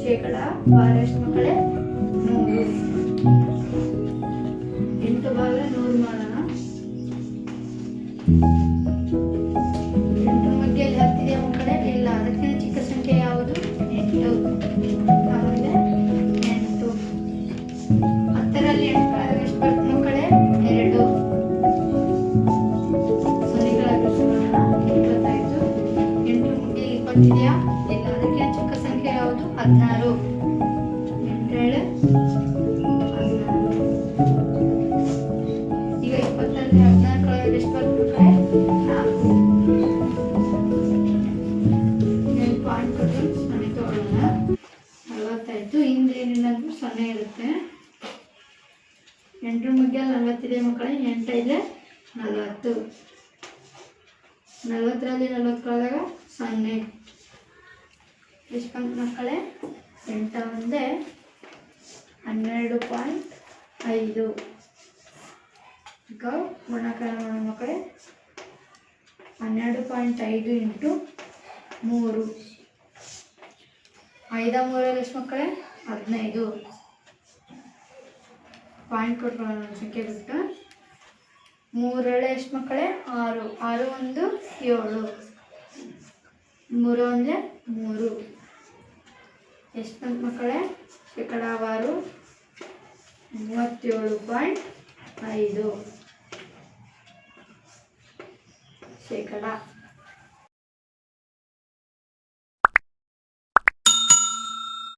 ಶೇಕಡಾವಾರು ಎಷ್ಟು ಮಕ್ಕಳೇ? 100. 8 ಭಾಗ 100 ಮಾಡೋಣ. 8 ಮಧ್ಯದಲ್ಲಿ 10 ಇದೆಯಾ ಮಕ್ಕಳೇ? ಇಲ್ಲ. ಅದಕ್ಕಿಂತ ಚಿಕ್ಕ ಸಂಖ್ಯೆ ಯಾವುದು? 8. ಆಮೇಲೆ 8. 10ರಲ್ಲಿ 8 ಕಳೆದಾಗ ಎಷ್ಟು ಬರುತ್ತೆ ಮಕ್ಕಳೇ? 2. ಸೊನ್ನೆಗಳಾಗಿ ಮಾಡೋಣ. 25. 8 ಮಧ್ಯದಲ್ಲಿ 20 ಇದೆಯಾ? ಇಲ್ಲ. ಅದಕ್ಕಿಂತ ಚಿಕ್ಕ ಸಂಖ್ಯೆ ಯಾವುದು? 16. 8 ಈಗ 20ರಲ್ಲಿ 16 ಕಳೆದಾಗ ಎಷ್ಟು ಬರುತ್ತೆ ಮಕ್ಕಳೇ? 4. ಪಾಯಿಂಟ್ ಕೊಟ್ಟು 0 ತಗೊಳ್ಳೋಣ. 40 ಹಿಂದೆ ಏನಿಲ್ಲ ಅಂದ್ರೂ 0 ಇರುತ್ತೆ. 8 ಮಧ್ಯ 40 ಇದೆ ಮಕ್ಕಳೇ. 8 5 40. 40ರಲ್ಲಿ 40 ಕಳೆದಾಗ 0. ಎಷ್ಟು ಬಂತು ಮಕ್ಕಳೇ? 8 ಒಂದೇ 12.5. ಈಗ ಗುಣಾಕಾರ ಮಾಡೋ ಮಕ್ಕಳೇ. 12.5 ಇಂಟು 3. 5 3ರಲ್ಲಿ ಎಷ್ಟು ಮಕ್ಕಳೇ? 15. ಪಾಯಿಂಟ್ ಕೊಟ್ಕೊಳ್ಳೋಣ ಸಂಖ್ಯೆ ಬಿಟ್ಟು. 3ರಲ್ಲಿ ಎಷ್ಟು ಮಕ್ಕಳೇ? 6. 6 1 7. 3 1 3. ಎಷ್ಟು ಬಂತು ಮಕ್ಕಳೇ? ಶೇಕಡಾವಾರು 37.5 ಶೇಕಡ.